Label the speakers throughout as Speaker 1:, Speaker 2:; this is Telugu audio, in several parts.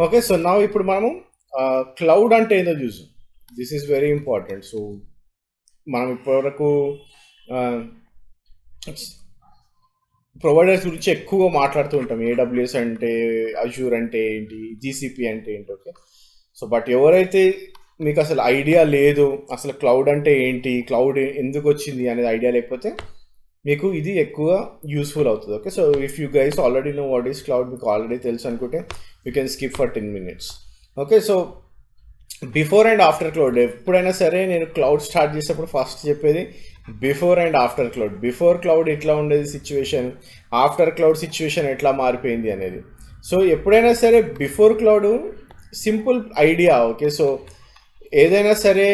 Speaker 1: ఓకే. సో నౌ ఇప్పుడు మనము క్లౌడ్ అంటే ఏందో చూసాం. This is very important. So మనం ఇప్పటివరకు ప్రొవైడర్స్ గురించి ఎక్కువగా మాట్లాడుతూ ఉంటాం. ఏడబ్ల్యూఎస్ అంటే, అజూర్ అంటే ఏంటి, జీసీపీ అంటే ఏంటి. ఓకే. సో బట్ ఎవరైతే మీకు అసలు ఐడియా లేదు, అసలు క్లౌడ్ అంటే ఏంటి, క్లౌడ్ ఎందుకు వచ్చింది అనేది ఐడియా లేకపోతే మీకు ఇది ఎక్కువ యూస్ఫుల్ అవుతుంది. Okay. So if you guys already know what is cloud, మీకు ఆల్రెడీ తెలుసు అనుకుంటే you can skip for 10 minutes. Okay. So before and after cloud, ఎప్పుడైనా సరే నేను క్లౌడ్ స్టార్ట్ చేసేటప్పుడు ఫస్ట్ చెప్పేది before and after cloud. Before cloud ఎట్లా ఉండేది సిచ్యువేషన్, ఆఫ్టర్ క్లౌడ్ సిచ్యువేషన్ ఎట్లా మారిపోయింది అనేది. సో ఎప్పుడైనా సరే before cloud simple idea. Okay. So ఏదైనా సరే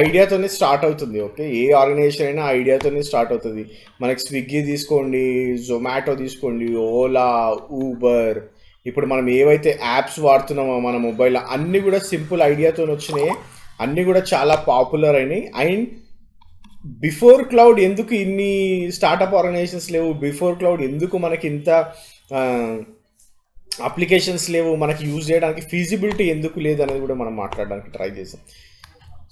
Speaker 1: ఐడియాతోనే స్టార్ట్ అవుతుంది. ఓకే. ఏ ఆర్గనైజేషన్ అయినా ఐడియాతోనే స్టార్ట్ అవుతుంది. మనకి స్విగ్గీ తీసుకోండి, జొమాటో తీసుకోండి, ఓలా, ఊబర్, ఇప్పుడు మనం ఏవైతే యాప్స్ వాడుతున్నామో మన మొబైల్లో అన్నీ కూడా సింపుల్ ఐడియాతో వచ్చినాయి. అన్నీ కూడా చాలా పాపులర్ అయినాయి. అండ్ బిఫోర్ క్లౌడ్ ఎందుకు ఇన్ని స్టార్టప్ ఆర్గనైజేషన్స్ లేవు, బిఫోర్ క్లౌడ్ ఎందుకు మనకి ఇంత అప్లికేషన్స్ లేవు, మనకి యూజ్ చేయడానికి ఫీజిబిలిటీ ఎందుకు లేదు అనేది కూడా మనం మాట్లాడడానికి ట్రై చేసాం.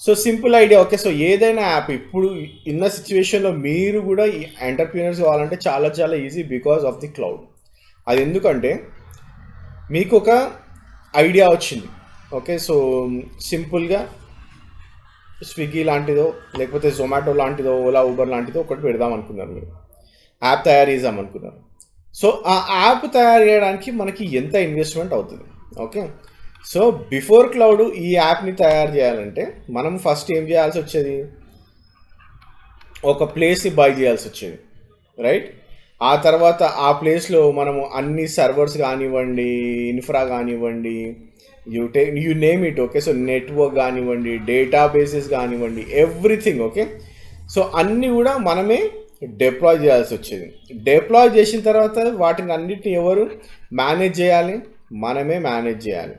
Speaker 1: So simple idea. Okay. So ఏదైనా యాప్ ఇప్పుడు ఇన్న సిచ్యువేషన్లో మీరు కూడా ఈ ఎంటర్ప్రీనర్స్ కావాలంటే చాలా చాలా easy because of the cloud. అది ఎందుకంటే మీకు ఒక ఐడియా వచ్చింది. ఓకే. సో సింపుల్గా స్విగ్గీ లాంటిదో లేకపోతే జొమాటో లాంటిదో, ఓలా, ఊబర్ లాంటిదో ఒకటి పెడదాం అనుకున్నారు, మీరు యాప్ తయారు చేద్దాం అనుకున్నారు. సో ఆ యాప్ తయారు చేయడానికి మనకి ఎంత ఇన్వెస్ట్మెంట్ అవుతుంది. ఓకే. సో బిఫోర్ క్లౌడ్ ఈ యాప్ని తయారు చేయాలంటే మనం ఫస్ట్ ఏం చేయాల్సి వచ్చేది, ఒక ప్లేస్ని బై చేయాల్సి వచ్చేది, రైట్. ఆ తర్వాత ఆ ప్లేస్లో మనము అన్ని సర్వర్స్ కానివ్వండి, ఇన్ఫ్రా కానివ్వండి, you name it. Okay. So network కానివ్వండి, డేటాబేసెస్ కానివ్వండి, ఎవ్రీథింగ్. ఓకే. సో అన్నీ కూడా మనమే డిప్లాయ్ చేయాల్సి వచ్చేది. డిప్లాయ్ చేసిన తర్వాత వాటిని అన్నిటిని ఎవరు మేనేజ్ చేయాలి, మనమే మేనేజ్ చేయాలి.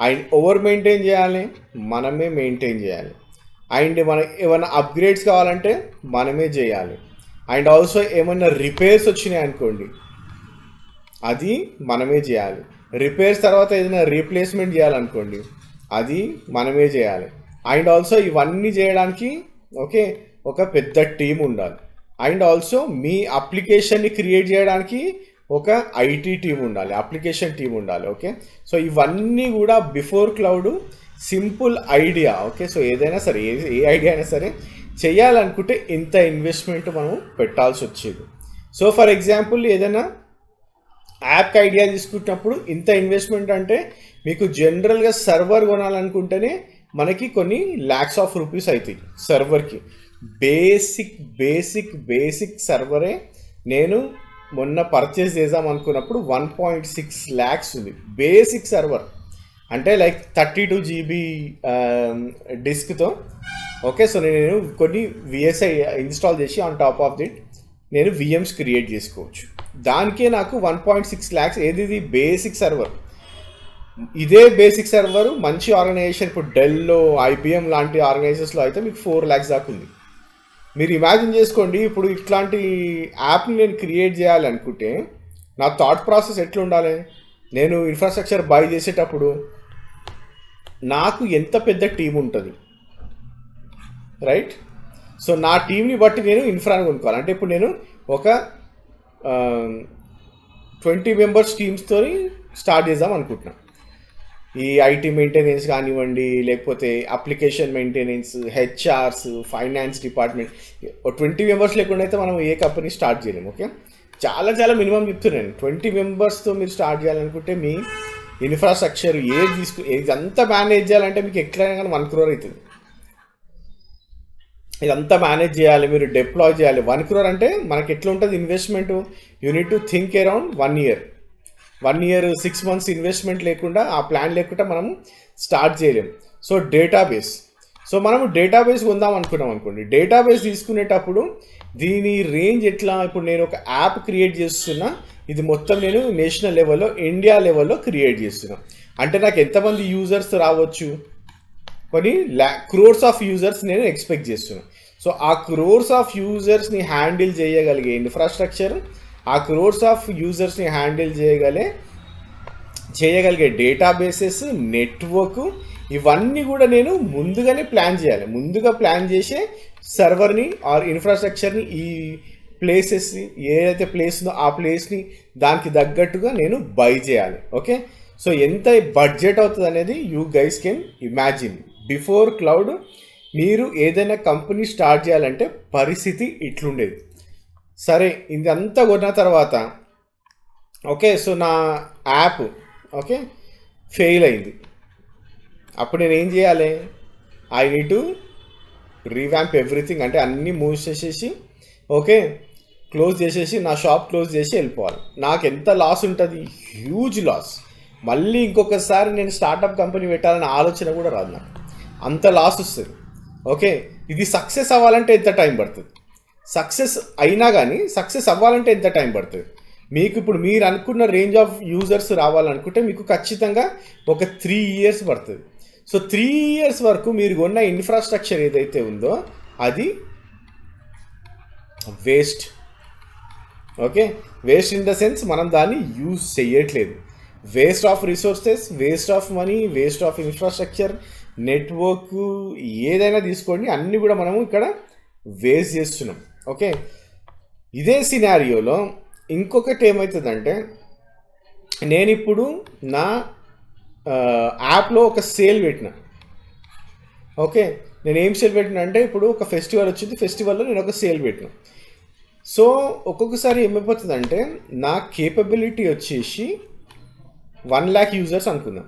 Speaker 1: అండ్ ఓవర్ మెయింటైన్ చేయాలి, మనమే మెయింటైన్ చేయాలి. అండ్ మనకి ఏమైనా అప్గ్రేడ్స్ కావాలంటే మనమే చేయాలి. అండ్ ఆల్సో ఏమైనా రిపేర్స్ వచ్చినాయి అనుకోండి, అది మనమే చేయాలి. రిపేర్స్ తర్వాత ఏదైనా రీప్లేస్మెంట్ చేయాలనుకోండి, అది మనమే చేయాలి. అండ్ ఆల్సో ఇవన్నీ చేయడానికి ఓకే ఒక పెద్ద టీం ఉండాలి. అండ్ ఆల్సో మీ అప్లికేషన్ని క్రియేట్ చేయడానికి ఒక ఐటీ టీం ఉండాలి, అప్లికేషన్ టీం ఉండాలి. ఓకే. సో ఇవన్నీ కూడా before cloud simple idea. Okay. So ఏదైనా సరే ఏ ఐడియా అయినా సరే చేయాలనుకుంటే ఇంత ఇన్వెస్ట్మెంట్ మనం పెట్టాల్సి వచ్చేది. సో ఫర్ ఎగ్జాంపుల్ ఏదైనా యాప్కి ఐడియా తీసుకుంటున్నప్పుడు ఇంత ఇన్వెస్ట్మెంట్ అంటే మీకు జనరల్గా సర్వర్ కొనాలనుకుంటేనే మనకి కొన్ని ల్యాక్స్ ఆఫ్ రూపీస్ అవుతాయి సర్వర్కి. బేసిక్ సర్వరే నేను మొన్న పర్చేస్ చేద్దాం అనుకున్నప్పుడు 1.6 lakhs ఉంది బేసిక్ సర్వర్. అంటే లైక్ 32 GB డిస్క్తో. ఓకే. సో నేను కొన్ని విఎస్ఐ ఇన్స్టాల్ చేసి ఆన్ టాప్ ఆఫ్ దిట్ నేను విఎమ్స్ క్రియేట్ చేసుకోవచ్చు. దానికే నాకు 1.6 lakhs. ఏది బేసిక్ సర్వర్. ఇదే బేసిక్ సర్వర్ మంచి ఆర్గనైజేషన్, ఇప్పుడు డెల్లో, ఐబిఎం లాంటి ఆర్గనైజేషన్స్లో అయితే మీకు 4 lakhs దాకా ఉంది. మీరు ఇమాజిన్ చేసుకోండి, ఇప్పుడు ఇట్లాంటి యాప్ని నేను క్రియేట్ చేయాలనుకుంటే నా థాట్ ప్రాసెస్ ఎట్లా ఉండాలి, నేను ఇన్ఫ్రాస్ట్రక్చర్ బై చేసేటప్పుడు నాకు ఎంత పెద్ద టీం ఉంటుంది, రైట్. సో నా టీంని బట్టి నేను ఇన్ఫ్రాని కొనుక్కోవాలి. అంటే ఇప్పుడు నేను ఒక 20 members టీమ్స్తో స్టార్ట్ చేద్దాం అనుకుంటున్నాను. ఈ ఐటీ మెయింటెనెన్స్ కానివ్వండి, లేకపోతే application maintenance, HRs, finance department, 20 members లేకుండా అయితే మనం ఏ కంపెనీ స్టార్ట్ చేయలేము. ఓకే. చాలా చాలా మినిమం చెప్తున్నాను. 20 members మీరు స్టార్ట్ చేయాలనుకుంటే మీ ఇన్ఫ్రాస్ట్రక్చర్ ఇదంతా మేనేజ్ చేయాలంటే మీకు ఎట్లయినా కానీ 1 crore అవుతుంది. ఇదంతా మేనేజ్ చేయాలి, మీరు డిప్లాయ్ చేయాలి. 1 crore అంటే మనకి ఎట్లా ఉంటుంది investment, you need to think around 1 year, 6 months investment లేకుండా, ఆ ప్లాన్ లేకుండా మనము స్టార్ట్ చేయలేము. So database. సో మనము డేటాబేస్ కొందాం అనుకున్నాం అనుకోండి, డేటాబేస్ తీసుకునేటప్పుడు దీని రేంజ్ ఎట్లా, ఇప్పుడు నేను ఒక యాప్ క్రియేట్ చేస్తున్నా, ఇది మొత్తం నేను నేషనల్ లెవెల్లో, ఇండియా లెవెల్లో క్రియేట్ చేస్తున్నా. అంటే నాకు ఎంతమంది యూజర్స్ రావచ్చు, కొన్ని క్రోర్స్ ఆఫ్ యూజర్స్ నేను ఎక్స్పెక్ట్ చేస్తున్నాను. సో ఆ క్రోర్స్ ఆఫ్ యూజర్స్ని హ్యాండిల్ చేయగలిగే ఇన్ఫ్రాస్ట్రక్చర్, ఆ క్రోర్స్ ఆఫ్ యూజర్స్ని హ్యాండిల్ చేయగలిగే డేటాబేసెస్, నెట్వర్క్, ఇవన్నీ కూడా నేను ముందుగానే ప్లాన్ చేయాలి. ముందుగా ప్లాన్ చేసే సర్వర్ని ఆర్ ఇన్ఫ్రాస్ట్రక్చర్ని ఈ ప్లేసెస్ ఏదైతే ప్లేస్ ఉందో ఆ ప్లేస్ని దానికి తగ్గట్టుగా నేను బై చేయాలి. ఓకే, సో ఎంత బడ్జెట్ అవుతుంది అనేది you guys can imagine. Before cloud మీరు ఏదైనా కంపెనీ స్టార్ట్ చేయాలంటే పరిస్థితి ఇట్లుండేది. సరే, ఇదంతా కొన్న తర్వాత ఓకే, సో నా యాప్ ఓకే ఫెయిల్ అయింది. అప్పుడు నేను ఏం చేయాలి? I need to revamp everything, అంటే అన్నీ మూవ్ చేసేసి ఓకే క్లోజ్ చేసేసి నా షాప్ క్లోజ్ చేసి వెళ్ళిపోవాలి. నాకు ఎంత లాస్ ఉంటుంది? Huge loss. మళ్ళీ ఇంకొకసారి నేను స్టార్టప్ కంపెనీ పెట్టాలనే ఆలోచన కూడా రాదు నాకు, అంత లాస్ వస్తుంది. ఓకే, ఇది సక్సెస్ అవ్వాలంటే ఎంత టైం పడుతుంది? సక్సెస్ అయినా కానీ సక్సెస్ అవ్వాలంటే ఎంత టైం పడుతుంది? మీకు ఇప్పుడు మీరు అనుకున్న రేంజ్ ఆఫ్ యూజర్స్ రావాలనుకుంటే మీకు ఖచ్చితంగా ఒక 3 years పడుతుంది. సో 3 years వరకు మీరు కొన్న ఇన్ఫ్రాస్ట్రక్చర్ ఏదైతే ఉందో అది waste. Okay, waste in the sense మనం దాన్ని యూజ్ చేయట్లేదు. Waste of resources, waste of money, waste of infrastructure, network, ఏదైనా తీసుకోండి, అన్నీ కూడా మనము ఇక్కడ వేస్ట్ చేస్తున్నాం. ఓకే, ఇదే సినారియోలో ఇంకొకటి ఏమవుతుందంటే, నేను ఇప్పుడు నా యాప్లో ఒక సేల్ పెట్టిన. ఓకే, నేను ఏం సేల్ పెట్టినా అంటే, ఇప్పుడు ఒక ఫెస్టివల్ వచ్చింది, ఫెస్టివల్లో నేను ఒక సేల్ పెట్టిన. సో ఒక్కొక్కసారి ఏమైపోతుందంటే, నా కేపబిలిటీ వచ్చేసి 1 lakh యూజర్స్ అనుకుందాం.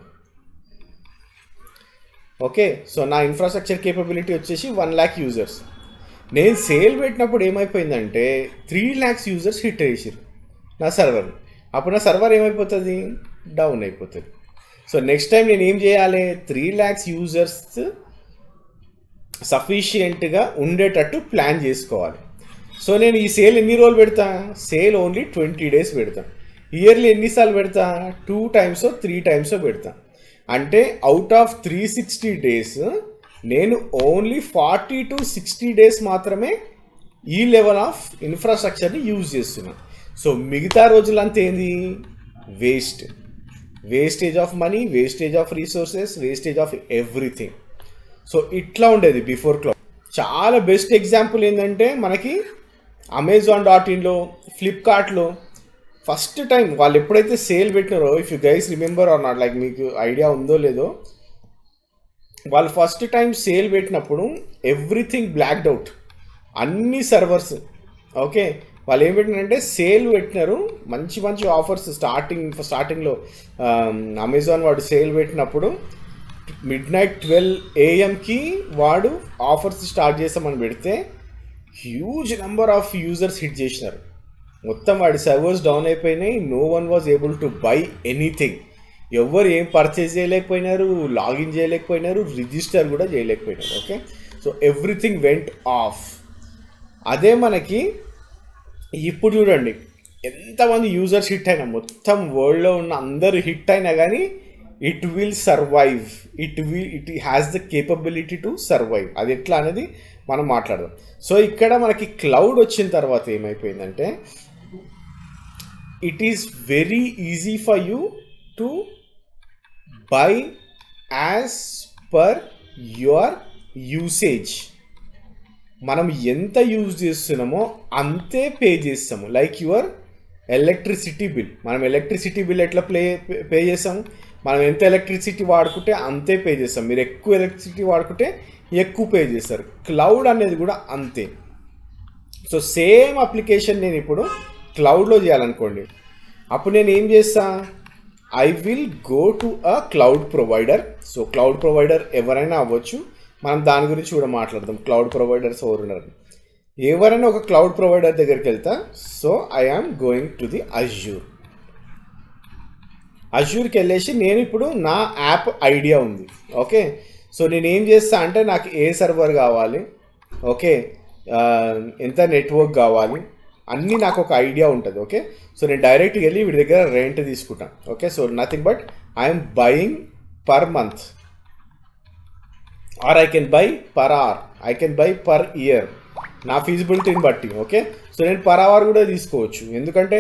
Speaker 1: ఓకే, సో నా ఇన్ఫ్రాస్ట్రక్చర్ కేపబిలిటీ వచ్చేసి 1 lakh యూజర్స్. నేను సేల్ పెట్టినప్పుడు ఏమైపోయిందంటే 3 lakhs యూజర్స్ హిట్ చేసారు నా సర్వర్. అప్పుడు నా సర్వర్ ఏమైపోతుంది? డౌన్ అయిపోతుంది. సో నెక్స్ట్ టైం నేను ఏం చేయాలి? 3 lakhs యూజర్స్ సఫిషియెంట్గా ఉండేటట్టు ప్లాన్ చేసుకోవాలి. సో నేను ఈ సేల్ ఎన్ని రోజులు పెడతా? సేల్ ఓన్లీ 20 days పెడతా. ఇయర్లీ ఎన్నిసార్లు పెడతా? 2 times 3 times పెడతా. అంటే అవుట్ ఆఫ్ 360 days నేను ఓన్లీ 40 to 60 days మాత్రమే ఈ లెవెల్ ఆఫ్ ఇన్ఫ్రాస్ట్రక్చర్ని యూజ్ చేస్తున్నా. సో మిగతా రోజులంతా ఏంది? Waste. Wastage of money, wastage of resources, wastage of everything. So ఇట్లా ఉండేది బిఫోర్ క్లౌడ్. చాలా బెస్ట్ ఎగ్జాంపుల్ ఏంటంటే, మనకి Amazon.inలో, ఫ్లిప్కార్ట్లో ఫస్ట్ టైం వాళ్ళు ఎప్పుడైతే sale పెట్టినారో, if you guys remember are not, like మీకు ఐడియా ఉందో లేదో, వాళ్ళు ఫస్ట్ టైం సేల్ పెట్టినప్పుడు ఎవ్రీథింగ్ బ్లాక్డ్ అవుట్, అన్ని సర్వర్స్. ఓకే, వాళ్ళు ఏం పెట్టినారంటే సేల్ పెట్టినారు, మంచి మంచి ఆఫర్స్. స్టార్టింగ్లో అమెజాన్ వాడు సేల్ పెట్టినప్పుడు midnight 12 AM వాడు ఆఫర్స్ స్టార్ట్ చేస్తామని పెడితే huge number of users hit చేసినారు. మొత్తం వాడి సర్వర్స్ డౌన్ అయిపోయినాయి. No one was able to buy anything. ఎవరు ఏం పర్చేజ్ చేయలేకపోయినారు, లాగిన్ చేయలేకపోయినారు, రిజిస్టర్ కూడా చేయలేకపోయినారు. Okay, so everything went off. అదే మనకి ఇప్పుడు చూడండి ఎంతమంది యూజర్స్ హిట్ అయినా, మొత్తం వరల్డ్లో ఉన్న అందరూ హిట్ అయినా కానీ it will survive. It has the capability to survive. అది ఎట్లా అనేది మనం మాట్లాడదాం. సో ఇక్కడ మనకి క్లౌడ్ వచ్చిన తర్వాత ఏమైపోయిందంటే, it is very easy for you to buy as per your usage. మనం ఎంత యూజ్ చేస్తున్నామో అంతే పే చేస్తాము. Like your electricity bill. మనం ఎలక్ట్రిసిటీ బిల్ ఎట్లా పే చేస్తాము? మనం ఎంత ఎలక్ట్రిసిటీ వాడుకుంటే అంతే పే చేస్తాం. మీరు ఎక్కువ ఎలక్ట్రిసిటీ వాడుకుంటే ఎక్కువ పే చేస్తారు. క్లౌడ్ అనేది కూడా అంతే. సో సేమ్ అప్లికేషన్ నేను ఇప్పుడు క్లౌడ్లో చేయాలనుకోండి, అప్పుడు నేను ఏం చేస్తా? I will go to a cloud provider. So cloud provider ఎవరైనా అవ్వచ్చు, మనం దాని గురించి కూడా మాట్లాడదాం. క్లౌడ్ ప్రొవైడర్స్ ఎవరు ఉన్నారు? ఎవరైనా ఒక క్లౌడ్ ప్రొవైడర్ దగ్గరికి వెళ్తా. So I am going to the Azure. అజ్యూర్కి వెళ్ళేసి నేను ఇప్పుడు నా యాప్ ఐడియా ఉంది. ఓకే, సో నేను ఏం చేస్తా అంటే, నాకు ఏ సర్వర్ కావాలి, ఓకే, ఎంత నెట్వర్క్ కావాలి, అన్నీ నాకు ఒక ఐడియా ఉంటుంది. ఓకే, సో నేను డైరెక్ట్గా వెళ్ళి వీడి దగ్గర రెంట్ తీసుకుంటాను. Okay, so nothing but I'm buying per month, or I can buy per hour, I can buy per year. నా ఫీజిబిలిటీని బట్టి. ఓకే, సో నేను పర్ అవర్ కూడా తీసుకోవచ్చు, ఎందుకంటే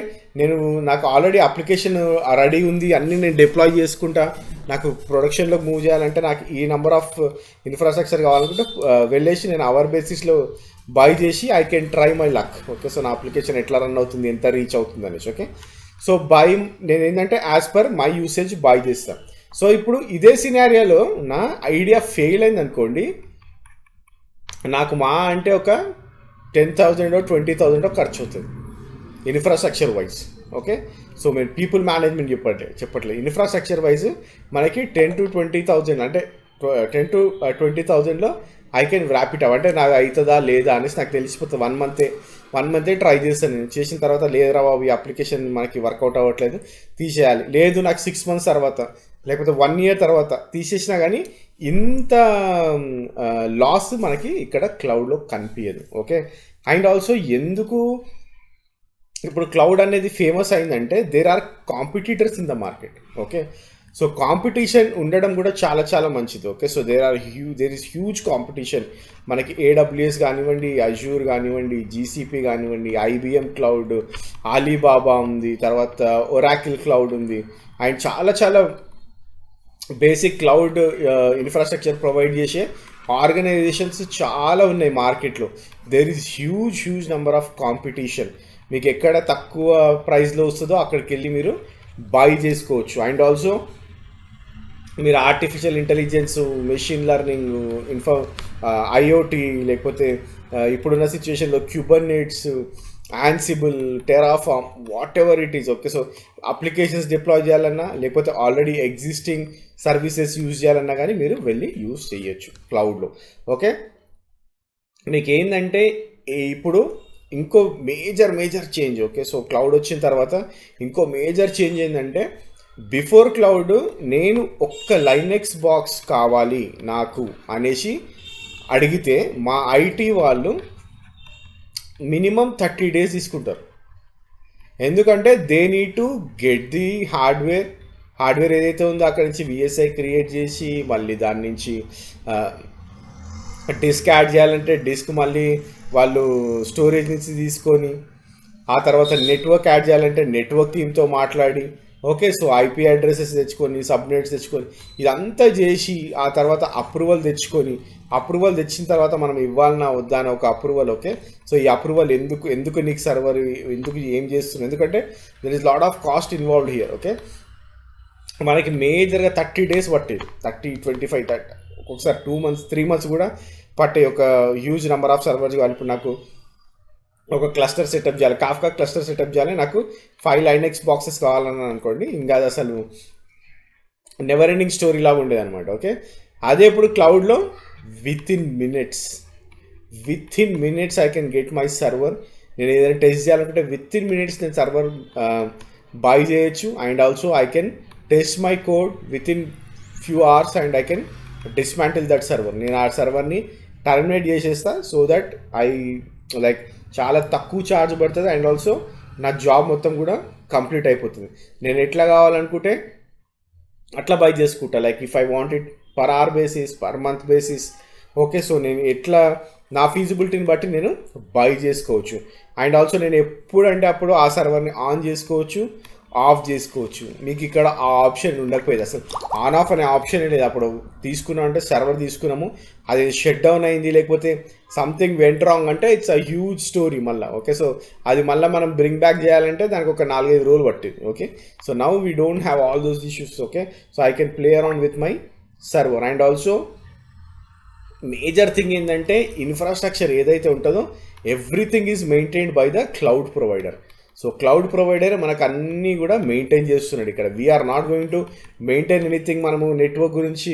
Speaker 1: నాకు ఆల్రెడీ అప్లికేషన్ రెడీ ఉంది, అన్నీ నేను డిప్లాయ్ చేసుకుంటా. నాకు ప్రొడక్షన్లోకి మూవ్ చేయాలంటే నాకు ఈ నెంబర్ ఆఫ్ ఇన్ఫ్రాస్ట్రక్చర్ కావాలనుకుంటే వెళ్ళేసి నేను అవర్ బేసిస్లో బై చేసి I can try my luck. Okay, so నా అప్లికేషన్ ఎట్లా రన్ అవుతుంది, ఎంత రీచ్ అవుతుంది అనేసి. ఓకే, సో నేను ఏంటంటే as per my usage by చేస్తాను. సో ఇప్పుడు ఇదే సినారియాలో నా ఐడియా ఫెయిల్ అయింది అనుకోండి, నాకు మా అంటే ఒక 10,000 20,000 ఖర్చు అవుతుంది ఇన్ఫ్రాస్ట్రక్చర్ వైజ్. ఓకే, సో మీరు పీపుల్ మేనేజ్మెంట్ చెప్పట్లేదు, ఇన్ఫ్రాస్ట్రక్చర్ వైజ్ మనకి 10 to 20,000 అంటే 10 to 20,000లో I can wrap it up. అంటే నాకు అవుతుందా లేదా అనేసి నాకు తెలిసిపోతుంది. 1 మంతే ట్రై చేస్తాను. నేను చేసిన తర్వాత లేదురా బాబు ఈ అప్లికేషన్ మనకి వర్కౌట్ అవ్వట్లేదు, తీసేయాలి. లేదు నాకు 6 months తర్వాత లేకపోతే 1 year తర్వాత తీసేసినా కానీ ఇంత లాస్ మనకి ఇక్కడ క్లౌడ్లో కనిపించదు. ఓకే, అండ్ ఆల్సో ఎందుకు ఇప్పుడు క్లౌడ్ అనేది ఫేమస్ అయిందంటే there are competitors in the market. Okay, so competition ఉండడం కూడా చాలా చాలా మంచిది. Okay, so there is huge competition. మనకి AWS కానివ్వండి, అజూర్ కానివ్వండి, GCP కానివ్వండి, IBM క్లౌడ్, ఆలీబాబా ఉంది, తర్వాత ఒరాకిల్ క్లౌడ్ ఉంది, అండ్ చాలా చాలా బేసిక్ క్లౌడ్ ఇన్ఫ్రాస్ట్రక్చర్ ప్రొవైడ్ చేసే ఆర్గనైజేషన్స్ చాలా ఉన్నాయి మార్కెట్లో. There is huge number of competition. మీకు ఎక్కడ తక్కువ ప్రైస్లో వస్తుందో అక్కడికి వెళ్ళి మీరు బై చేసుకోవచ్చు. అండ్ ఆల్సో మీరు artificial intelligence, machine learning, IoT, లేకపోతే ఇప్పుడున్న సిచ్యువేషన్లో Kubernetes, Ansible, Terraform, what ever it is. Okay, so applications deploy చేయాలన్నా లేకపోతే ఆల్రెడీ ఎగ్జిస్టింగ్ సర్వీసెస్ యూజ్ చేయాలన్నా కానీ మీరు వెళ్ళి యూజ్ చేయొచ్చు క్లౌడ్లో. ఓకే, మీకు ఏంటంటే ఇప్పుడు ఇంకో major change. Okay, so cloud వచ్చిన తర్వాత ఇంకో మేజర్ చేంజ్ ఏంటంటే బిఫోర్ క్లౌడ్ నేను ఒక్క లైనెక్స్ బాక్స్ కావాలి నాకు అనేసి అడిగితే మా IT వాళ్ళు మినిమం 30 days తీసుకుంటారు. ఎందుకంటే they need to get the hardware ఏదైతే ఉందో అక్కడి నుంచి VSI క్రియేట్ చేసి మళ్ళీ దాని నుంచి డిస్క్ యాడ్ చేయాలంటే డిస్క్ మళ్ళీ వాళ్ళు స్టోరేజ్ నుంచి తీసుకొని, ఆ తర్వాత నెట్వర్క్ యాడ్ చేయాలంటే నెట్వర్క్ టీమ్తో మాట్లాడి, ఓకే, సో IP అడ్రసెస్ తెచ్చుకొని, సబ్నెట్స్ తెచ్చుకొని, ఇదంతా చేసి ఆ తర్వాత అప్రూవల్ తెచ్చిన తర్వాత మనం ఇవ్వాలన్నా వద్దా అని ఒక అప్రూవల్. ఓకే, సో ఈ అప్రూవల్ ఎందుకు నీకు సర్వర్ ఎందుకు ఏం చేస్తుంది, ఎందుకంటే there is lot of cost involved here. Okay, మనకి మేజర్గా 30 days పట్టేది, 30, 25, 30, ఒక్కొక్కసారి 2 months 3 months కూడా పట్టే ఒక హ్యూజ్ నెంబర్ ఆఫ్ సర్వర్స్ కావాలి. ఇప్పుడు నాకు ఒక క్లస్టర్ సెటప్ చేయాలి, కాఫ్కా క్లస్టర్ సెటప్ చేయాలి, నాకు 5 లైనెక్స్ బాక్సెస్ కావాలని అనుకోండి, ఇంకా అది అసలు నెవర్ ఎండింగ్ స్టోరీ లాగా ఉండేది అనమాట. ఓకే, అదే ఇప్పుడు క్లౌడ్లో within minutes I can get my server. నేను ఏదైనా టెస్ట్ చేయాలనుకుంటే విత్ ఇన్ మినిట్స్ నేను సర్వర్ బై చేయొచ్చు. And also I can test my code within few hours and I can dismantle that server. నేను ఆ సర్వర్ని టర్మినేట్ చేసేస్తా, సో దట్ లైక్ చాలా తక్కువ ఛార్జ్ పడుతుంది. అండ్ ఆల్సో నా జాబ్ మొత్తం కూడా కంప్లీట్ అయిపోతుంది. నేను ఎట్లా కావాలనుకుంటే అట్లా బై చేసుకుంటా, like if I want it per hour basis, per month basis. Okay, so నేను ఎట్లా నా ఫీజిబిలిటీని బట్టి నేను బై చేసుకోవచ్చు. అండ్ ఆల్సో నేను ఎప్పుడంటే అప్పుడు ఆ సర్వర్ని ఆన్ చేసుకోవచ్చు, ఆఫ్ చేసుకోవచ్చు. మీకు ఇక్కడ ఆ ఆప్షన్ ఉండకపోయేది, అసలు ఆన్ ఆఫ్ అనే ఆప్షన్ లేదు. అప్పుడు తీసుకున్నాం అంటే సర్వర్ తీసుకున్నాము, అది షట్ డౌన్ అయింది లేకపోతే సంథింగ్ వెంట్ రాంగ్ అంటే ఇట్స్ అ హ్యూజ్ స్టోరీ మళ్ళీ. ఓకే, సో అది మళ్ళీ మనం బ్రింగ్ బ్యాక్ చేయాలంటే దానికి ఒక 4-5 రోజులు పట్టింది. Okay, so now we don't have all those issues. Okay, so I can play around with my server. And also major thing ఏంటంటే ఇన్ఫ్రాస్ట్రక్చర్ ఏదైతే ఉంటుందో everything is maintained by the cloud provider. So cloud provider మనకు అన్నీ కూడా మెయింటైన్ చేస్తున్నాడు. ఇక్కడ we're not going to maintain anything. మనము నెట్వర్క్ గురించి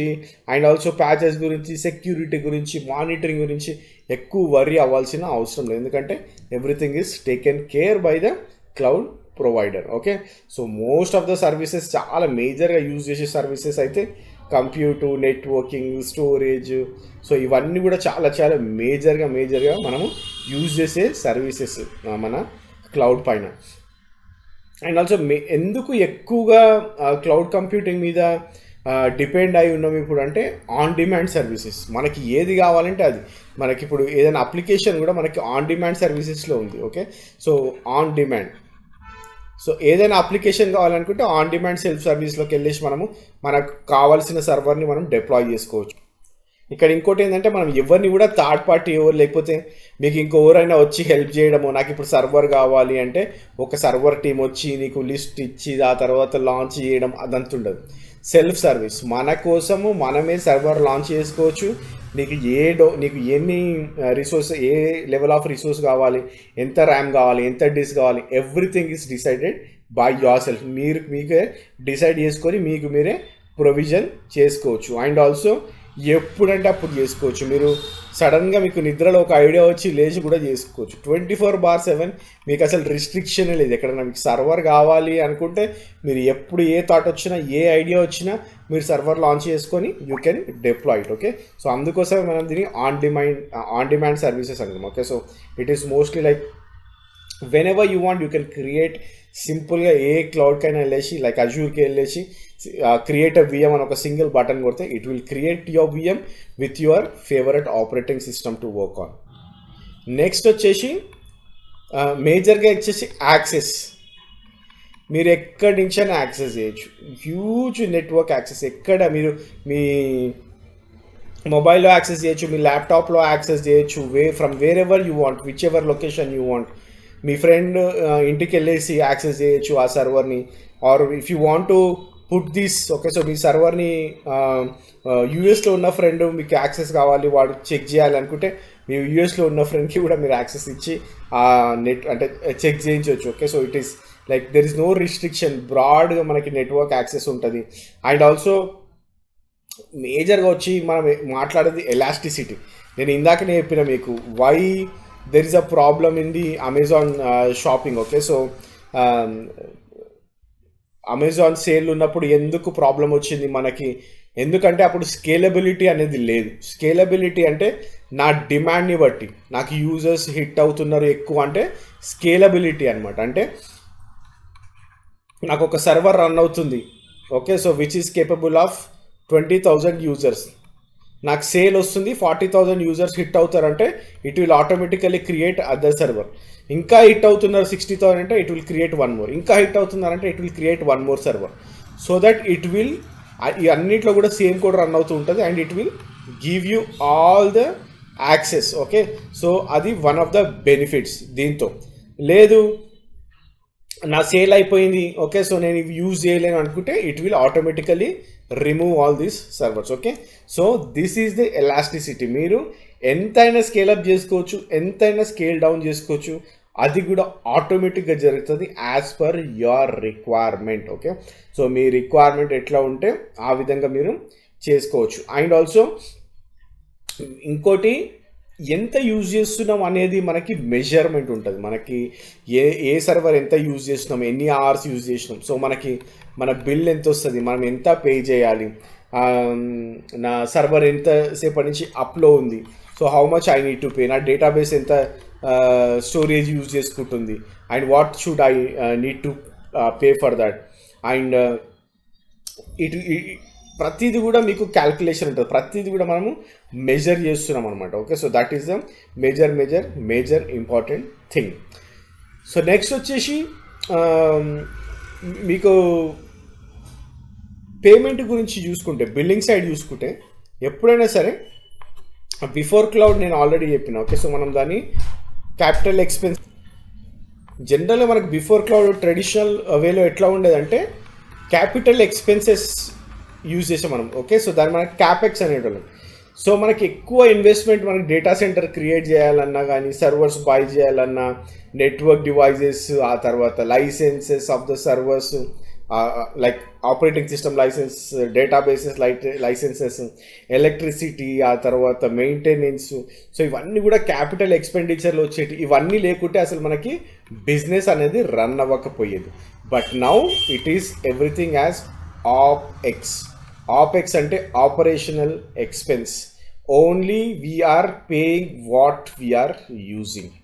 Speaker 1: అండ్ ఆల్సో ప్యాచెస్ గురించి, సెక్యూరిటీ గురించి, మానిటరింగ్ గురించి ఎక్కువ వర్రీ అవ్వాల్సిన అవసరం లేదు, ఎందుకంటే everything is taken care bye the cloud provider. Okay, so most of the services చాలా మేజర్గా యూజ్ చేసే సర్వీసెస్ అయితే కంప్యూటర్, నెట్వర్కింగ్, స్టోరేజ్, సో ఇవన్నీ కూడా చాలా చాలా మేజర్గా మనము యూజ్ చేసే సర్వీసెస్ మన క్లౌడ్ పైన. అండ్ ఆల్సో ఎందుకు ఎక్కువగా క్లౌడ్ కంప్యూటింగ్ మీద డిపెండ్ అయి ఉన్నాం ఇప్పుడు అంటే ఆన్ డిమాండ్ సర్వీసెస్. మనకి ఏది కావాలంటే అది, మనకి ఇప్పుడు ఏదైనా అప్లికేషన్ కూడా మనకి ఆన్ డిమాండ్ సర్వీసెస్లో ఉంది. Okay, so on demand. So ఏదైనా అప్లికేషన్ కావాలనుకుంటే ఆన్ డిమాండ్ సెల్ఫ్ సర్వీస్లోకి వెళ్ళేసి మనకు కావాల్సిన సర్వర్ని మనం డిప్లాయ్ చేసుకోవచ్చు. ఇక్కడ ఇంకోటి ఏంటంటే మనం ఎవరిని కూడా థర్డ్ పార్టీ ఎవరు, లేకపోతే మీకు ఇంకెవరైనా వచ్చి హెల్ప్ చేయడము, నాకు ఇప్పుడు సర్వర్ కావాలి అంటే ఒక సర్వర్ టీం వచ్చి నీకు లిస్ట్ ఇచ్చి ఆ తర్వాత లాంచ్ చేయడం అదంతా ఉండదు. సెల్ఫ్ సర్వీస్ మన కోసము మనమే సర్వర్ లాంచ్ చేసుకోవచ్చు. నీకు ఎన్ని resource, A level of resource కావాలి, ఎంత ర్యామ్ కావాలి, ఎంత డిస్క్ కావాలి, everything is decided by your self. మీకే డిసైడ్ చేసుకొని మీకు మీరే ప్రొవిజన్ చేసుకోవచ్చు. అండ్ ఆల్సో ఎప్పుడంటే అప్పుడు చేసుకోవచ్చు. మీరు సడన్గా మీకు నిద్రలో ఒక ఐడియా వచ్చి లేచి కూడా చేసుకోవచ్చు. 24/7 మీకు అసలు రిస్ట్రిక్షన్ లేదు. ఎక్కడైనా మీకు సర్వర్ కావాలి అనుకుంటే మీరు ఎప్పుడు ఏ థాట్ వచ్చినా, ఏ ఐడియా వచ్చినా మీరు సర్వర్ లాంచ్ చేసుకొని you can deploy it. Okay, so అందుకోసమే మనం దీన్ని ఆన్ డిమాండ్ సర్వీసెస్ అంటాం. Okay, so it is mostly like whenever you want you can create సింపుల్గా ఏ క్లౌడ్కైనా వెళ్ళేసి లైక్ అజూర్కి వెళ్ళేసి క్రియేట్ అ విఎం అని ఒక సింగిల్ బటన్ కొడితే it will create your VM with your favourite operating system to work on. Next వచ్చేసి మేజర్గా వచ్చేసి యాక్సెస్. మీరు ఎక్కడి నుంచైనా యాక్సెస్ చేయొచ్చు, హ్యూజ్ నెట్వర్క్ యాక్సెస్. ఎక్కడ మీరు మీ మొబైల్లో యాక్సెస్ చేయొచ్చు, మీ ల్యాప్టాప్లో యాక్సెస్ చేయొచ్చు, from wherever you want, whichever location you want. మీ ఫ్రెండ్ ఇంటికి వెళ్ళేసి యాక్సెస్ చేయొచ్చు ఆ సర్వర్ని. Or if you want to put this, okay, so మీ సర్వర్ని యూఎస్లో ఉన్న ఫ్రెండ్ మీకు యాక్సెస్ కావాలి, వాడు చెక్ చేయాలనుకుంటే మీ యూఎస్లో ఉన్న ఫ్రెండ్కి కూడా మీరు యాక్సెస్ ఇచ్చి నెట్ అంటే చెక్ చేయించవచ్చు. Okay, so it is like there is no restriction, బ్రాడ్గా మనకి నెట్వర్క్ యాక్సెస్ ఉంటుంది. అండ్ ఆల్సో మేజర్గా వచ్చి మనం మాట్లాడేది ఎలాస్టిసిటీ. నేను ఇందాకనే చెప్పిన మీకు why there is a problem in the Amazon shopping. ఓకే, సో అమెజాన్ సేల్ ఉన్నప్పుడు ఎందుకు ప్రాబ్లం వచ్చింది మనకి, ఎందుకంటే అప్పుడు స్కేలబిలిటీ అనేది లేదు. స్కేలబిలిటీ అంటే నా డిమాండ్ని బట్టి నాకు యూజర్స్ హిట్ అవుతున్నారు ఎక్కువ అంటే స్కేలబిలిటీ అనమాట. అంటే నాకు ఒక సర్వర్ రన్ అవుతుంది, okay, so which is capable of 20,000 users. నాకు సేల్ వస్తుంది, 40,000 యూజర్స్ హిట్ అవుతారంటే it will automatically create other server. ఇంకా హిట్ అవుతున్నారు 60,000 అంటే it will create one more. ఇంకా హిట్ అవుతున్నారంటే it will create one more server. So that it will ఈ అన్నిట్లో కూడా సేమ్ కోడ్ రన్ అవుతూ ఉంటుంది and it will give you all the access. Okay, so అది వన్ ఆఫ్ ద బెనిఫిట్స్. దీంతో లేదు నా సేల్ అయిపోయింది, ఓకే, సో నేను ఇవి యూజ్ చేయలేను అనుకుంటే it will automatically remove all these servers. Okay, so this is the elasticity. మీరు ఎంతైనా స్కేల్ అప్ చేసుకోవచ్చు, ఎంతైనా స్కేల్ డౌన్ చేసుకోవచ్చు, అది కూడా ఆటోమేటిక్గా జరుగుతుంది as per your requirement. Okay, so me requirement ఎట్లా ఉంటే ఆ విధంగా మీరు చేసుకోవచ్చు. అండ్ ఆల్సో ఇంకోటి, ఎంత యూజ్ చేస్తున్నాం అనేది మనకి మెజర్మెంట్ ఉంటుంది. మనకి ఏ సర్వర్ ఎంత యూజ్ చేస్తున్నాం, ఎన్ని అవర్స్ యూజ్ చేసినాం, సో మనకి మన బిల్ ఎంత వస్తుంది, మనం ఎంత పే చేయాలి, నా సర్వర్ ఎంతసేపటి నుంచి అప్లో ఉంది, so how much I need to pay, నా డేటాబేస్ ఎంత స్టోరేజ్ యూజ్ చేసుకుంటుంది, and what should I need to pay for that. And ప్రతిదీ కూడా మీకు క్యాల్కులేషన్ ఉంటుంది, ప్రతిదీ కూడా మనము మెజర్ చేస్తున్నాం అనమాట. Okay, so that is the major important thing. So next వచ్చేసి మీకు పేమెంట్ గురించి చూసుకుంటే, బిల్లింగ్ సైడ్ చూసుకుంటే ఎప్పుడైనా సరే బిఫోర్ క్లౌడ్ నేను ఆల్రెడీ చెప్పిన. ఓకే, సో మనం దాన్ని క్యాపిటల్ ఎక్స్పెన్స్, జనరల్గా మనకు బిఫోర్ క్లౌడ్ ట్రెడిషనల్ వేలో ఎట్లా ఉండేదంటే క్యాపిటల్ ఎక్స్పెన్సెస్ యూజ్ చేసాం మనం. ఓకే, సో దాన్ని మనకి క్యాపెక్స్ అనేటోళ్ళం. సో మనకి ఎక్కువ ఇన్వెస్ట్మెంట్, మనకి డేటా సెంటర్ క్రియేట్ చేయాలన్నా కానీ, సర్వర్స్ బై చేయాలన్నా, నెట్వర్క్ డివైజెస్, ఆ తర్వాత licences of the servers, like operating system licence, databases licences, electricity, ఆ తర్వాత మెయింటెనెన్స్, సో ఇవన్నీ కూడా క్యాపిటల్ ఎక్స్పెండిచర్లో వచ్చేటి. ఇవన్నీ లేకుంటే అసలు మనకి బిజినెస్ అనేది రన్ అవ్వకపోయేది. But now it is everything as opex. Opex అంటే operational expense. Only we are paying what we are using.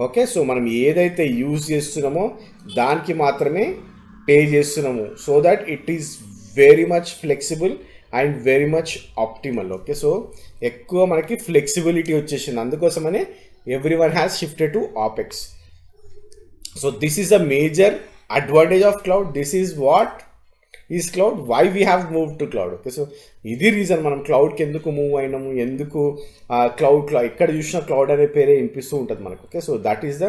Speaker 1: Okay, so మనం ఏదైతే యూజ్ చేస్తున్నామో దానికి మాత్రమే పే చేస్తున్నాము. So that it is very much flexible and very much optimal. Okay, so ఎక్కువ మనకి ఫ్లెక్సిబిలిటీ వచ్చేసింది, అందుకోసమనే everyone has shifted to opex. So this is a major advantage of cloud. This is what is cloud, why we have move to cloud. Okay, so ఇది రీజన్ మనం క్లౌడ్కి ఎందుకు మూవ్ అయినాము, ఎందుకు క్లౌడ్ ఎక్కడ చూసినా క్లౌడ్ అనే పేరే వినిపిస్తూ ఉంటుంది మనకు. Okay, so that is the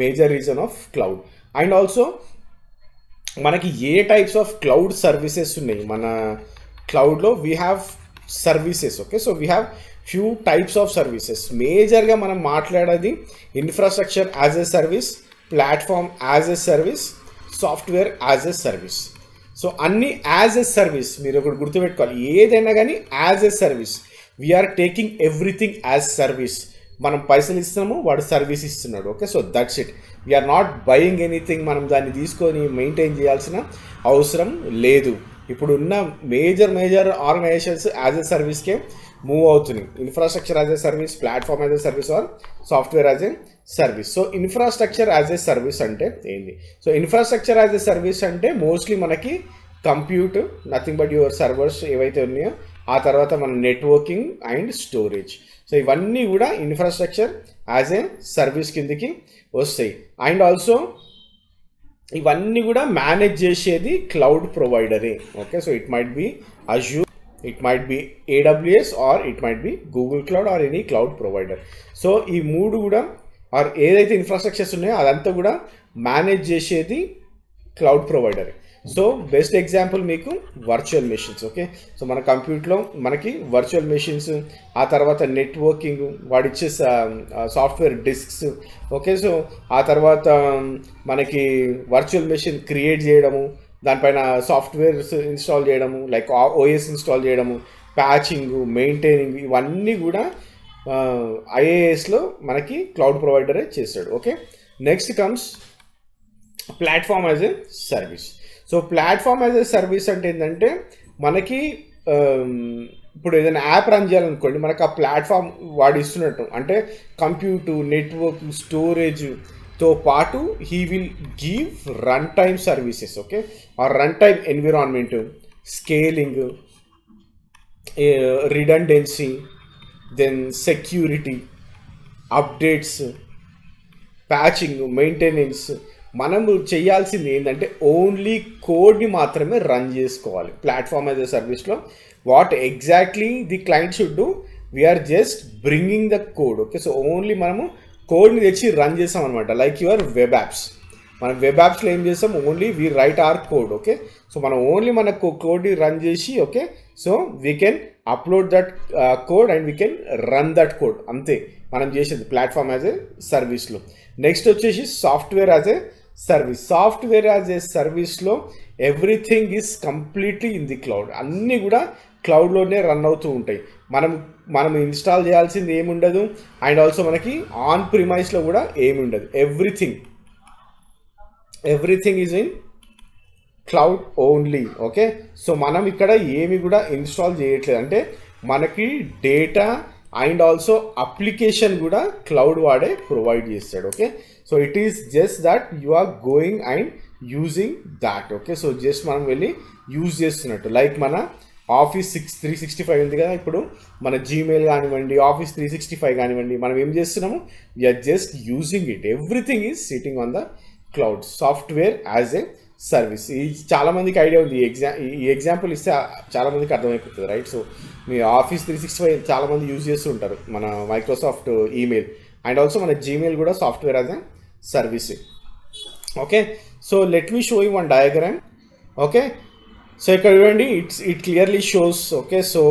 Speaker 1: major reason of cloud. And also మనకి ఏ టైప్స్ ఆఫ్ క్లౌడ్ సర్వీసెస్ ఉన్నాయి మన క్లౌడ్లో, we have services. Okay, so we have few types of services. మేజర్గా మనం మాట్లాడేది infrastructure as a service, platform as a service, software as a service. So అన్ని యాజ్ ఎ సర్వీస్ మీరు ఒకటి గుర్తుపెట్టుకోవాలి, ఏదైనా కానీ as a service. We are taking everything as service. మనం పైసలు ఇస్తున్నాము, వాడు సర్వీస్ ఇస్తున్నాడు. Okay, so that's it. We are not buying anything. మనం దాన్ని తీసుకొని మెయింటైన్ చేయాల్సిన అవసరం లేదు. ఇప్పుడు ఉన్న మేజర్ ఆర్గనైజేషన్స్ యాజ్ ఎ సర్వీస్కే మూవ్ అవుతున్నాయి. Infrastructure as a service, platform as a service, or software as a service. So infrastructure as a service అంటే ఏంటి? So infrastructure as a service అంటే మోస్ట్లీ మనకి compute, nothing but your servers ఏవైతే ఉన్నాయో, ఆ తర్వాత మన నెట్వర్కింగ్ అండ్ స్టోరేజ్. సో ఇవన్నీ కూడా ఇన్ఫ్రాస్ట్రక్చర్ యాజ్ ఏ సర్వీస్ కిందకి వస్తాయి. అండ్ ఆల్సో ఇవన్నీ కూడా మేనేజ్ చేసేది క్లౌడ్ ప్రొవైడరే. Okay, so it might be Azure, it might be AWS, or it might be Google cloud, or any cloud provider. So ఈ మూడు కూడా ఆర్ ఏదైతే ఇన్ఫ్రాస్ట్రక్చర్స్ ఉన్నాయో అదంతా కూడా మేనేజ్ చేసేది క్లౌడ్ ప్రొవైడరే. సో బెస్ట్ ఎగ్జాంపుల్ మీకు వర్చువల్ మెషిన్స్. ఓకే, సో మన కంప్యూటర్లో మనకి వర్చువల్ మెషిన్స్, ఆ తర్వాత నెట్వర్కింగ్, వాడిచ్చే సాఫ్ట్వేర్ డిస్క్స్. ఓకే, సో ఆ తర్వాత మనకి వర్చువల్ మెషిన్ క్రియేట్ చేయడము, దానిపైన సాఫ్ట్వేర్స్ ఇన్స్టాల్ చేయడము, లైక్ OS ఇన్స్టాల్ చేయడము, ప్యాచింగ్, మెయింటైనింగ్, ఇవన్నీ కూడా IaaSలో మనకి క్లౌడ్ ప్రొవైడరే చేస్తాడు. Okay, next comes platform as a service. So platform as a service అంటే ఏంటంటే మనకి ఇప్పుడు ఏదైనా యాప్ రన్ చేయాలనుకోండి, మనకు ఆ ప్లాట్ఫామ్ వాడు ఇస్తున్నట్టు, అంటే కంప్యూట్, నెట్వర్క్, స్టోరేజ్తో పాటు he will give run time services. Okay, ఆ run time environment, scaling, redundancy, then security, updates, patching, maintenance. మనము చేయాల్సింది ఏంటంటే ఓన్లీ కోడ్ని మాత్రమే రన్ చేసుకోవాలి. ప్లాట్ఫామ్ యాజ్ ఎ సర్వీస్లో what exactly the client should do, we're just bringing the code. Okay, so only మనము కోడ్ని తెచ్చి రన్ చేస్తాం అనమాట. లైక్ యువర్ వెబ్ యాప్స్, మనం వెబ్ యాప్స్లో ఏం చేస్తాం, only we write our code. Okay, so మనం ఓన్లీ మన కోడ్ని రన్ చేసి, okay, so we can upload that code and we can run that code. అంతే మనం చేసేది ప్లాట్ఫామ్ యాజ్ ఏ సర్వీస్లో. నెక్స్ట్ వచ్చేసి software as a service. Software as a సర్వీస్లో everything is completely in the cloud. అన్నీ కూడా క్లౌడ్లోనే రన్ అవుతూ ఉంటాయి. మనం ఇన్స్టాల్ చేయాల్సింది ఏముండదు, అండ్ ఆల్సో మనకి ఆన్ ప్రిమైస్లో కూడా ఏముండదు. Everything is in cloud only. Okay, so మనం ఇక్కడ ఏమి కూడా ఇన్స్టాల్ చేయట్లేదు, అంటే మనకి డేటా అండ్ ఆల్సో అప్లికేషన్ కూడా క్లౌడ్ వాడే ప్రొవైడ్ చేస్తాడు. Okay, so it is just that you are going and using that. Okay, so just మనం వెళ్ళి యూజ్ చేస్తున్నట్టు. లైక్ మన ఆఫీస్ 365 ఉంది కదా, ఇప్పుడు మన జీమెయిల్ కానివ్వండి, ఆఫీస్ 365 కానివ్వండి, మనం ఏం చేస్తున్నాము, we are just using it. Everything is sitting on the cloud. Software as a service. ఈ చాలామందికి ఐడియా ఉంది. ఈ ఎగ్జాంపుల్ ఇస్తే చాలామందికి అర్థమైపోతుంది, రైట్? సో మీ ఆఫీస్ 365 చాలామంది యూజ్ చేస్తూ ఉంటారు, మన మైక్రోసాఫ్ట్ ఈమెయిల్ అండ్ ఆల్సో మన జీమెయిల్ కూడా software as a service. Okay, so let me show you one diagram. Okay, so ఇక్కడ చూడండి, it clearly shows. Okay, so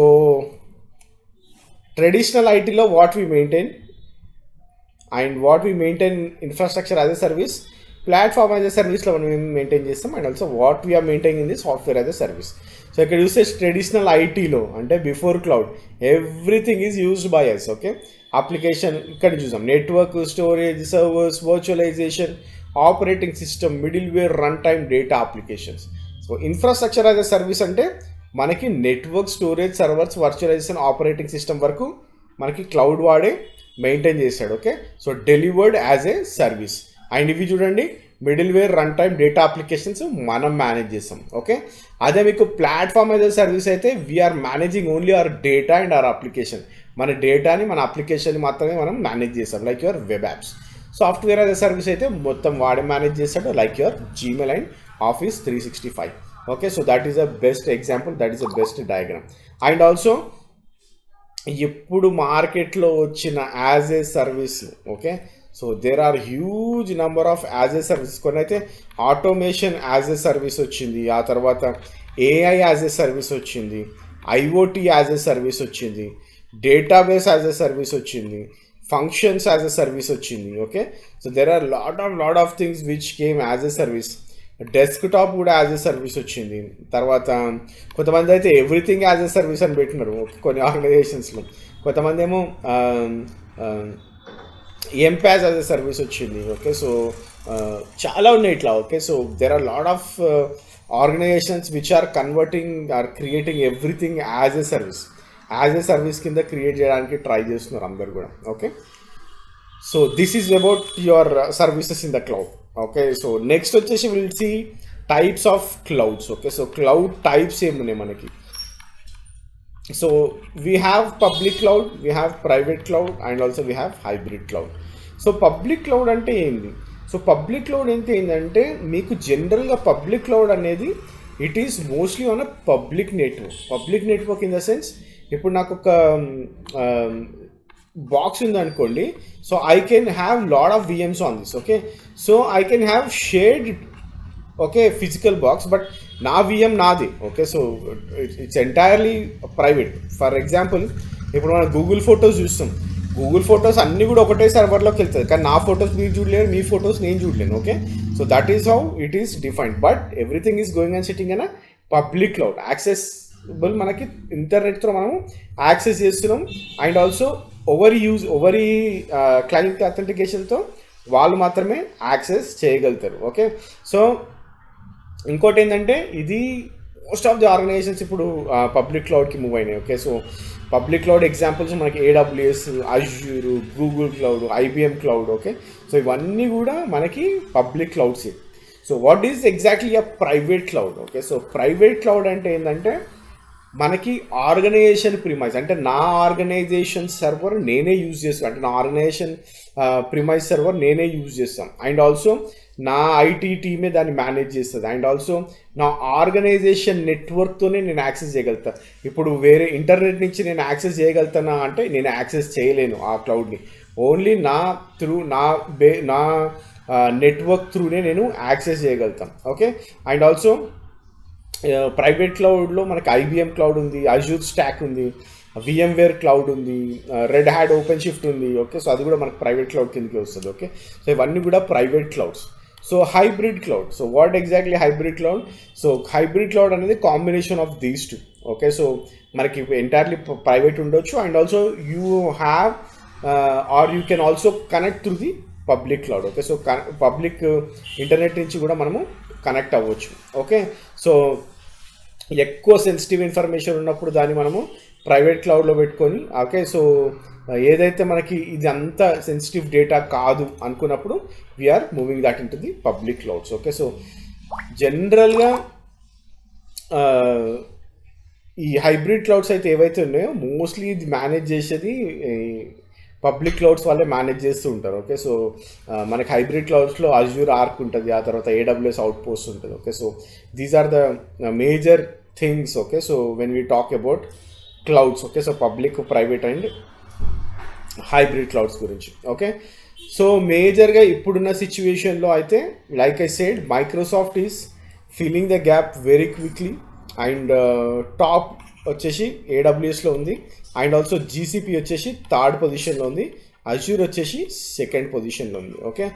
Speaker 1: traditional ఐటీలో what we maintain and what we maintain infrastructure as a service, platform as a సర్వీస్లో మనం ఏం మెయింటైన్ చేస్తాం, and also what we are maintain in the software as a service. So ఇక్కడ చూస్తే ట్రెడిషనల్ ఐటీలో అంటే before cloud everything is used by us. Okay, application ఇక్కడ చూసాం, network, storage, servers, virtualization, operating system, middleware, run time, data applications. So infrastructure as a service అంటే మనకి network, storage, servers, virtualization, operating system వరకు మనకి క్లౌడ్ వాడే మెయింటైన్ చేస్తాడు. Okay, so delivered as a service. And ఇవి చూడండి, middleware run time data applications మనం మేనేజ్ చేస్తాం. ఓకే, అదే మీకు ప్లాట్ఫామ్ యాజ్ ఎ సర్వీస్ అయితే we are managing only our data and our application. మన డేటాని మన అప్లికేషన్ మాత్రమే మనం మేనేజ్ చేస్తాం, like your web apps. Software as a service అయితే మొత్తం వాడే మేనేజ్ చేస్తాడు, like your Gmail and Office 365. Okay, so that is the best example, that is the best diagram. And also ఇప్పుడు మార్కెట్లో వచ్చిన as a service, okay, so there are huge number of as a service. కొన్ని అయితే ఆటోమేషన్ యాజ్ ఏ సర్వీస్ వచ్చింది, ఆ తర్వాత ఏఐ యాజ్ ఏ సర్వీస్ వచ్చింది, ఐఓటీ యాజ్ ఏ సర్వీస్ వచ్చింది, డేటాబేస్ యాజ్ ఏ సర్వీస్ వచ్చింది, ఫంక్షన్స్ యాజ్ ఎ సర్వీస్ వచ్చింది. Okay, so there are lot of things which came as a service. Desktop కూడా యాజ్ ఎ సర్వీస్ వచ్చింది. తర్వాత కొంతమంది అయితే ఎవ్రీథింగ్ యాజ్ ఎ సర్వీస్ అని పెట్టినారు కొన్ని ఆర్గనైజేషన్స్లో. కొంతమంది ఏమో ఎంపాజ్ యాజ్ ఎ సర్వీస్ వచ్చింది. ఓకే, సో చాలా ఉన్నాయి ఇట్లా. Okay, so there are lot of organisations which are converting or creating everything as a service. As a service కింద క్రియేట్ చేయడానికి ట్రై చేస్తున్నారు అందరు కూడా. Okay, so this is about your services in the cloud. Okay, so next వచ్చేసి will see types of clouds. Okay, so cloud types ఏమున్నాయి మనకి. So we have public cloud, we have private cloud and also we have hybrid cloud. So public cloud అంటే ఏంది? సో పబ్లిక్ క్లౌడ్ ఏంటంటే మీకు జనరల్గా పబ్లిక్ క్లౌడ్ అనేది it is mostly on a public network. Public network in the sense, ఇప్పుడు నాకు ఒక బాక్స్ ఉందనుకోండి, so I can have lot of VMs on this. Okay, so I can have shared, okay, physical box, but నా విఎం నాది. Okay, so it's entirely private. For example, ఇప్పుడు మనం గూగుల్ ఫొటోస్ చూస్తాం, గూగుల్ ఫొటోస్ అన్నీ కూడా ఒకటే సర్వర్లోకి వెళ్తుంది, కానీ నా ఫొటోస్ మీరు చూడలేరు, మీ ఫొటోస్ నేను చూడలేను. Okay, so that is how it is defined, but everything is going and sitting in a public cloud. Accessible, మనకి ఇంటర్నెట్తో మనం యాక్సెస్ చేస్తున్నాం. అండ్ ఆల్సో ఓవరి క్లయింట్ అథెంటికేషన్తో వాళ్ళు మాత్రమే యాక్సెస్ చేయగలుగుతారు. ఓకే, సో ఇంకోటి ఏంటంటే ఇది మోస్ట్ ఆఫ్ ది ఆర్గనైజేషన్స్ ఇప్పుడు పబ్లిక్ క్లౌడ్కి మూవ్ అయినాయి. Okay, so public cloud examples మనకి AWS, Azure, Google cloud, IBM cloud. Okay, so ఇవన్నీ కూడా మనకి public క్లౌడ్సే. So what is exactly a private cloud? Okay, so private cloud అంటే ఏంటంటే మనకి ఆర్గనైజేషన్ ప్రిమైజ్, అంటే నా ఆర్గనైజేషన్ సర్వర్ నేనే యూజ్ చేస్తాను, అంటే నా ఆర్గనైజేషన్ ప్రిమైజ్ సర్వర్ నేనే యూజ్ చేస్తాను. అండ్ ఆల్సో నా ఐటీ టీమే దాన్ని మేనేజ్ చేస్తుంది. అండ్ ఆల్సో నా ఆర్గనైజేషన్ నెట్వర్క్తోనే నేను యాక్సెస్ చేయగలుగుతాను. ఇప్పుడు వేరే ఇంటర్నెట్ నుంచి నేను యాక్సెస్ చేయగలుగుతానా అంటే నేను యాక్సెస్ చేయలేను ఆ క్లౌడ్ని. ఓన్లీ నా నెట్వర్క్ త్రూనే నేను యాక్సెస్ చేయగలుగుతాను. ఓకే, అండ్ ఆల్సో ప్రైవేట్ క్లౌడ్లో మనకి IBM క్లౌడ్ ఉంది, అజ్యూర్ స్టాక్ ఉంది, VMware క్లౌడ్ ఉంది, రెడ్ హ్యాట్ ఓపెన్ షిఫ్ట్ ఉంది. ఓకే, సో అది కూడా మనకి ప్రైవేట్ క్లౌడ్ కిందకి వస్తుంది. ఓకే, సో ఇవన్నీ కూడా private clouds. So hybrid cloud, so what exactly hybrid cloud? So hybrid cloud అనేది combination of these two. Okay, so మనకి ఎంటైర్లీ ప్రైవేట్ ఉండొచ్చు, and also you have or you can also connect through the public cloud. Okay, so public internet నుంచి కూడా మనము కనెక్ట్ అవ్వచ్చు. ఓకే, సో ఎక్కువ సెన్సిటివ్ ఇన్ఫర్మేషన్ ఉన్నప్పుడు దాన్ని మనము ప్రైవేట్ క్లౌడ్లో పెట్టుకొని, ఓకే, సో ఏదైతే మనకి ఇది అంత సెన్సిటివ్ డేటా కాదు అనుకున్నప్పుడు we are moving that into the public clouds. Okay, so జనరల్గా ఈ హైబ్రిడ్ క్లౌడ్స్ అయితే ఏవైతే ఉన్నాయో మోస్ట్లీ ఇది మేనేజ్ చేసేది పబ్లిక్ క్లౌడ్స్ వాళ్ళే మేనేజ్ చేస్తూ ఉంటారు. ఓకే, సో మనకి హైబ్రిడ్ క్లౌడ్స్లో అజ్యూర్ ఆర్క్ ఉంటుంది, ఆ తర్వాత AWS అవుట్ పోస్ట్ ఉంటుంది. Okay, so these are the major things. Okay, so when we talk about clouds. Okay, so public, private and hybrid clouds గురించి. ఓకే, సో మేజర్గా ఇప్పుడున్న సిచ్యువేషన్లో అయితే like I said, Microsoft is filling the gap very quickly. And top వచ్చేసి AWSలో ఉంది, అండ్ ఆల్సో GCP వచ్చేసి థర్డ్ పొజిషన్లో ఉంది, అజ్యూర్ వచ్చేసి సెకండ్ పొజిషన్లో ఉంది. ఓకే,